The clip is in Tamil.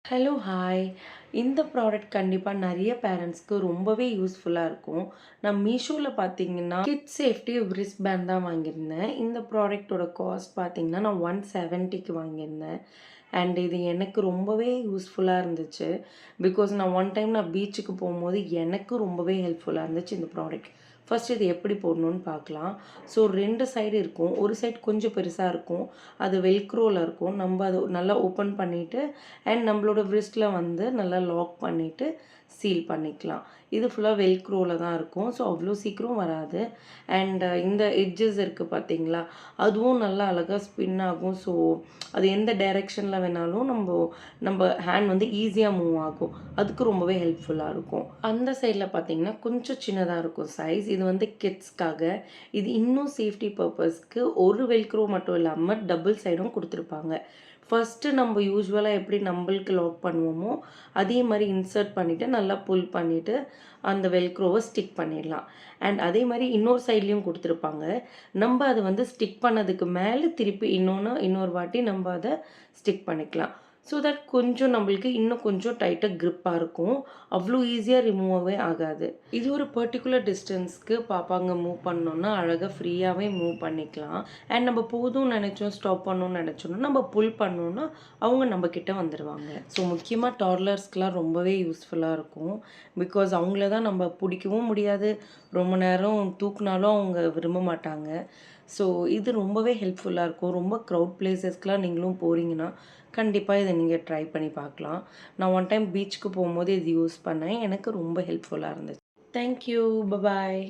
Hello, hi. இந்த ப்ராடக்ட் கண்டிப்பா நெறைய பேரண்ட்ஸ்க்கு ரொம்பவே யூஸ்ஃபுல்லா இருக்கும். நான் மீஷோல பார்த்தீங்கன்னா, கிட்ஸ் சேஃப்டி விரிஸ்ட் பேண்ட் தான் வாங்கியிருந்தேன். இந்த ப்ராடக்ட்டோட காஸ்ட் பார்த்தீங்கன்னா, நான் 170க்கு வாங்கியிருந்தேன். அண்ட் இது எனக்கு ரொம்பவே யூஸ்ஃபுல்லா இருந்துச்சு. பிகாஸ் நான் ஒன் டைம் பீச்சுக்கு போம்போது எனக்கு ரொம்பவே ஹெல்ப்ஃபுல்லா இருந்துச்சு இந்த ப்ராடக்ட். ஃபர்ஸ்ட் இது எப்படி போடணும்னு பார்க்கலாம். ஸோ 2 சைடு இருக்கும். ஒரு சைடு கொஞ்சம் பெருசா இருக்கும். அது வெல்க்ரோல இருக்கும். நம்ம அத நல்லா ஓப்பன் பண்ணிட்டு அண்ட் நம்மளோட விரிஸ்ட்ல வந்து நல்லா லாக் பண்ணிட்டு சீல் பண்ணிக்கலாம். இது ஃபுல்லா வெல்க்ரோல தான் இருக்கும். ஸோ அவ்வளோ சீக்கிரம் வராது. அண்ட் இந்த எட்ஜஸ் இருக்கு பார்த்தீங்களா? அதுவும் நல்லா அழகா ஸ்பின் ஆகும். ஸோ அது எந்த டைரக்ஷன்ல வேணாலும் நம்ப ஹேண்ட் வந்து ஈஸியா மூவ் ஆகும். அதுக்கு ரொம்பவே ஹெல்ப்ஃபுல்லா இருக்கும். அந்த சைட்ல பார்த்தீங்கன்னா, கொஞ்சம் சின்னதா இருக்கும் சைஸ். இது வந்து கிட்ஸ்க்காக. இது இன்னும் சேஃப்டி பர்ப்பஸ்க்கு ஒரு வெல்க்ரோ மட்டும் இல்லாம டபுள் சைடும் குடுத்துருப்பாங்க. ஃபர்ஸ்ட்டு நம்ம யூசுவலா எப்படி நம்பளுக்கு லாக் பண்ணுவோமோ, அதே மாரி இன்சர்ட் பண்ணிட்டு, நல்லா புல் பண்ணிட்டு, அந்த வெல்க்ரோவ ஸ்டிக் பண்ணிடலாம். அண்ட் அதே மாரி இன்னொரு சைட்லயும் குடுத்துருப்பாங்க. நம்ப அத வந்து ஸ்டிக் பண்ணதுக்கு மேல திருப்பி இன்னொரு வாட்டி நம்ப அத ஸ்டிக் பண்ணிக்கலாம். ஸோ தட் கொஞ்சம் நம்மளுக்கு இன்னும் கொஞ்சம் டைட்டா கிரிப்பா இருக்கும். அவ்வளோ ஈஸியா ரிமூவவே ஆகாது. இது ஒரு பர்ட்டிகுலர் டிஸ்டன்ஸ்க்கு பாப்பாங்க மூவ் பண்ணோம்னா, அழகா ஃப்ரீயாவே மூவ் பண்ணிக்கலாம். அண்ட் நம்ம போதும்னு நெனைச்சோம், ஸ்டாப் பண்ணணும்னு நெனைச்சோம்னா, நம்ம புல் பண்ணோம்னா, அவங்க நம்ம கிட்ட வந்துருவாங்க. ஸோ முக்கியமா டாட்லர்ஸ்க்குலாம் ரொம்பவே யூஸ்ஃபுல்லா இருக்கும். பிகாஸ் அவங்கள தான் நம்ம புடிக்கவும் முடியாது. ரொம்ப நேரம் தூக்குனாலும் அவங்க விரும்ப மாட்டாங்க. ஸோ இது ரொம்பவே ஹெல்ப்ஃபுல்லா இருக்கும். ரொம்ப க்ரவுட் பிளேஸஸ்க்குலாம் நீங்களும் போறீங்கன்னா, கண்டிப்பா இத நீங்க ட்ரை பண்ணி பார்க்கலாம். நான் ஒன் டைம் பீச்சுக்கு போம்போது இது யூஸ் பண்ணேன். எனக்கு ரொம்ப ஹெல்ப்ஃபுல்லா இருந்துச்சு. Thank you. பாய்.